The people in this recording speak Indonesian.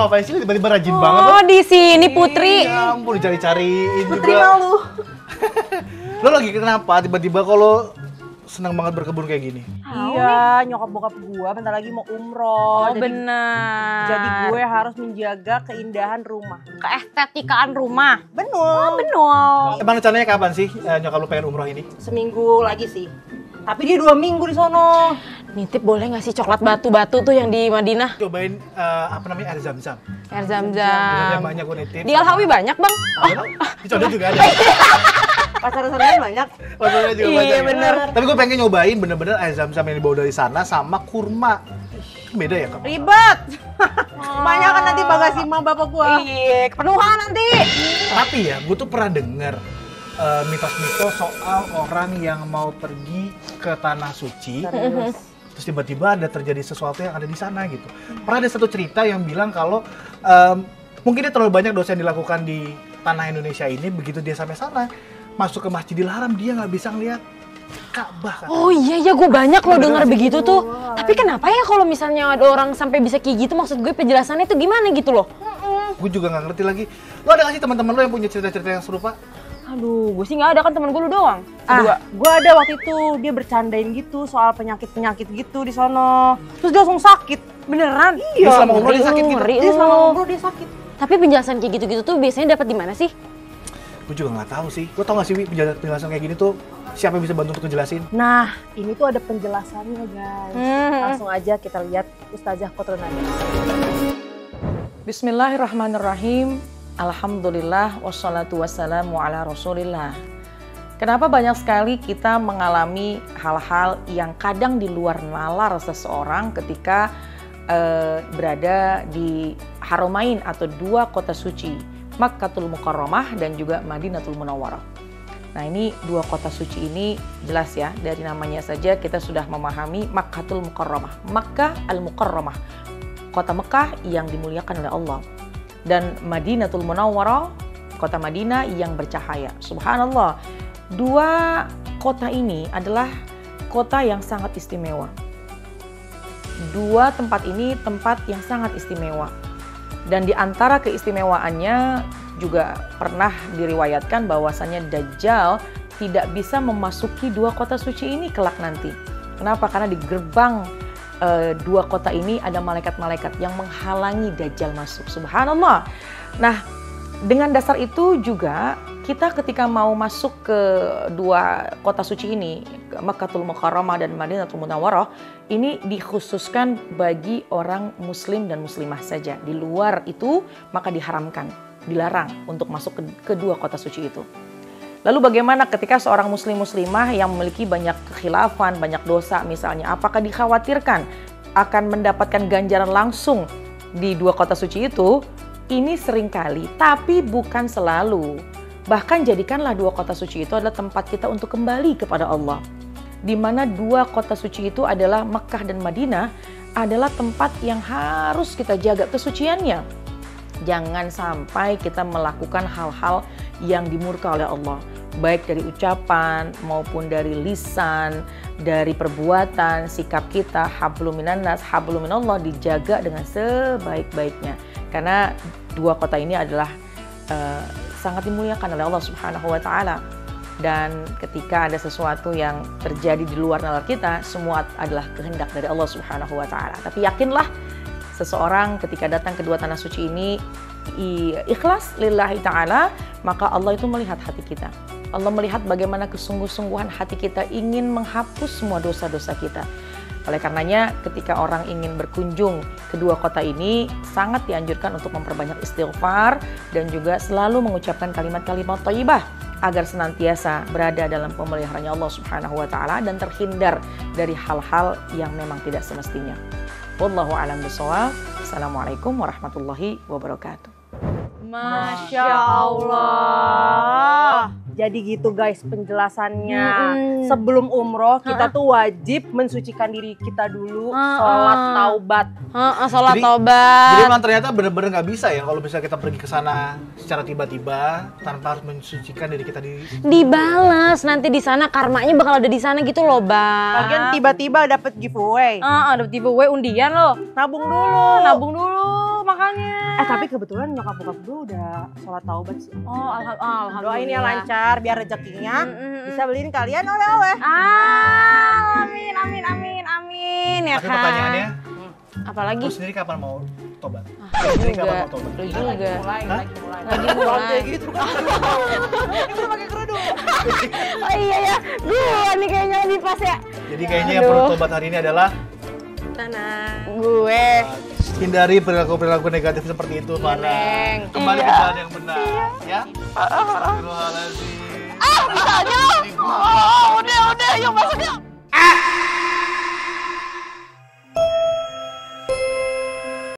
ngapain sih tiba-tiba rajin banget? Oh, di sini Putri. Ya ampun, dicari-cariin juga. Putri malu. Lo lagi kenapa tiba-tiba kalau senang banget berkebun kayak gini? Iya, nyokap bokap gue bentar lagi mau umroh. Oh, benar. Jadi gue harus menjaga keindahan rumah. Keestetikaan rumah. Benar. Benar. Emang rencananya kapan sih nyokap lo pengen umroh ini? Seminggu lagi sih. Tapi dia 2 minggu di sono. Nitip boleh nggak sih coklat batu-batu tuh yang di Madinah? Cobain apa namanya air zam-zam. Air Biasanya zam-zam. banyak gue nitip. Di Al-Hawi banyak, Bang. Di Condet juga ada. Pasar-pasarnya banyak. Pasarnya juga Iya, banyak. ya. bener. Tapi gue pengen nyobain bener-bener air zam-zam yang dibawa dari sana sama kurma. Beda ya, Kak? Ribet. Kebanyakan nanti bagasi mah bapak gue. Iya, kepenuhan nanti. Tapi ya, gue tuh pernah denger mitos-mitos soal orang yang mau pergi ke tanah suci. Terus tiba-tiba ada terjadi sesuatu yang ada di sana gitu. Pernah ada satu cerita yang bilang kalau mungkin dia terlalu banyak dosa yang dilakukan di tanah Indonesia ini, begitu dia sampai sana, masuk ke Masjidil Haram, dia nggak bisa ngeliat Ka'bah. Oh iya, gue banyak loh dengar begitu tuh. Tapi kenapa ya kalau misalnya ada orang sampai bisa kayak gitu, maksud gue penjelasannya itu gimana gitu loh? Gue juga nggak ngerti lagi. Lo ada nggak sih teman-teman lo yang punya cerita-cerita yang serupa? Aduh, gue sih nggak ada, kan temen gue lu doang. Gue ada waktu itu, dia bercandain gitu soal penyakit-penyakit gitu di sono. Terus dia langsung sakit. Beneran? Dia selama umroh dia sakit gitu? Dia selama umroh dia sakit. Tapi penjelasan kayak gitu-gitu tuh biasanya dapat di mana sih? Gue juga nggak tahu sih. Lo tau nggak sih, Wi, penjelasan kayak gini tuh siapa yang bisa bantu untuk ngejelasin? Nah, ini tuh ada penjelasannya guys. Langsung aja kita lihat Ustazah Kotrunani. Bismillahirrahmanirrahim. Alhamdulillah wassalatu wassalamu ala rasulillah. Kenapa banyak sekali kita mengalami hal-hal yang kadang di luar nalar seseorang ketika berada di Haramain atau 2 kota suci, Makkatul Mukarramah dan juga Madinatul Munawwarah. Nah, ini 2 kota suci ini jelas ya, dari namanya saja kita sudah memahami Makkatul Mukarramah, Makkah al-Mukarramah, kota Mekah yang dimuliakan oleh Allah. Dan Madinatul Munawwarah, kota Madinah yang bercahaya. Subhanallah, 2 kota ini adalah kota yang sangat istimewa. 2 tempat ini tempat yang sangat istimewa. Dan di antara keistimewaannya juga pernah diriwayatkan bahwasannya Dajjal tidak bisa memasuki 2 kota suci ini kelak nanti. Kenapa? Karena di gerbang 2 kota ini ada malaikat-malaikat yang menghalangi Dajjal masuk. Subhanallah. Nah, dengan dasar itu juga kita ketika mau masuk ke 2 kota suci ini, Makkatul Mukarramah dan Madinatul Munawwarah, ini dikhususkan bagi orang muslim dan muslimah saja. Di luar itu maka diharamkan, dilarang untuk masuk ke 2 kota suci itu. Lalu bagaimana ketika seorang muslim-muslimah yang memiliki banyak kekhilafan, banyak dosa misalnya, apakah dikhawatirkan akan mendapatkan ganjaran langsung di 2 kota suci itu? Ini seringkali, tapi bukan selalu. Bahkan jadikanlah 2 kota suci itu adalah tempat kita untuk kembali kepada Allah. Di mana 2 kota suci itu adalah Mekah dan Madinah, adalah tempat yang harus kita jaga kesuciannya. Jangan sampai kita melakukan hal-hal yang dimurka oleh Allah, baik dari ucapan maupun dari lisan, dari perbuatan, sikap kita. Hablum minan nas, hablum minallah, dijaga dengan sebaik-baiknya. Karena 2 kota ini adalah sangat dimuliakan oleh Allah Subhanahu wa Ta'ala. Dan ketika ada sesuatu yang terjadi di luar nalar kita, semua adalah kehendak dari Allah Subhanahu wa Ta'ala. Tapi yakinlah, seseorang ketika datang ke 2 tanah suci ini ikhlas lillahi ta'ala, maka Allah itu melihat hati kita. Allah melihat bagaimana kesungguh-sungguhan hati kita ingin menghapus semua dosa-dosa kita. Oleh karenanya ketika orang ingin berkunjung ke 2 kota ini, sangat dianjurkan untuk memperbanyak istighfar dan juga selalu mengucapkan kalimat-kalimat thayyibah agar senantiasa berada dalam pemeliharaannya Allah Subhanahu wa Ta'ala dan terhindar dari hal-hal yang memang tidak semestinya. Wallahu a'lam bishawab. Assalamualaikum warahmatullahi wabarakatuh. Masya Allah. Jadi gitu guys penjelasannya. Sebelum umroh kita tuh wajib mensucikan diri kita dulu, sholat taubat. Sholat Jadi taubat. memang ternyata bener-bener nggak bisa ya kalau bisa kita pergi ke sana secara tiba-tiba tanpa harus mensucikan diri kita di. Dibalas nanti di sana, karmanya bakal ada di sana gitu loh, Bang. Lagian tiba-tiba dapet giveaway. Ada giveaway undian loh. Nabung dulu. Nabung dulu, makanya makanya. Tapi kebetulan nyokap bokap gue udah sholat taubat sih. Oh, alhamdulillah. Doain ya lancar biar rezekinya bisa beliin kalian oleh-oleh. Amin, amin, amin, amin ya Tapi kan. pertanyaannya, Apalagi? lu sendiri kapan mau tobat? Lu Sendiri kapan juga. mau tobat? Lu juga. Hah? Lagi mulai. gitu kan. Ini udah pakai kerudung. Oh iya ya, gua nih kayaknya lebih pas ya. Jadi kayaknya yang perlu tobat hari ini adalah Gue. hindari perilaku-perilaku negatif seperti itu, Farah. Neng. Kembali ke jalan yang benar, ya. Astagfirullahaladzim. Bisa aja. Udah, yuk masuk yuk.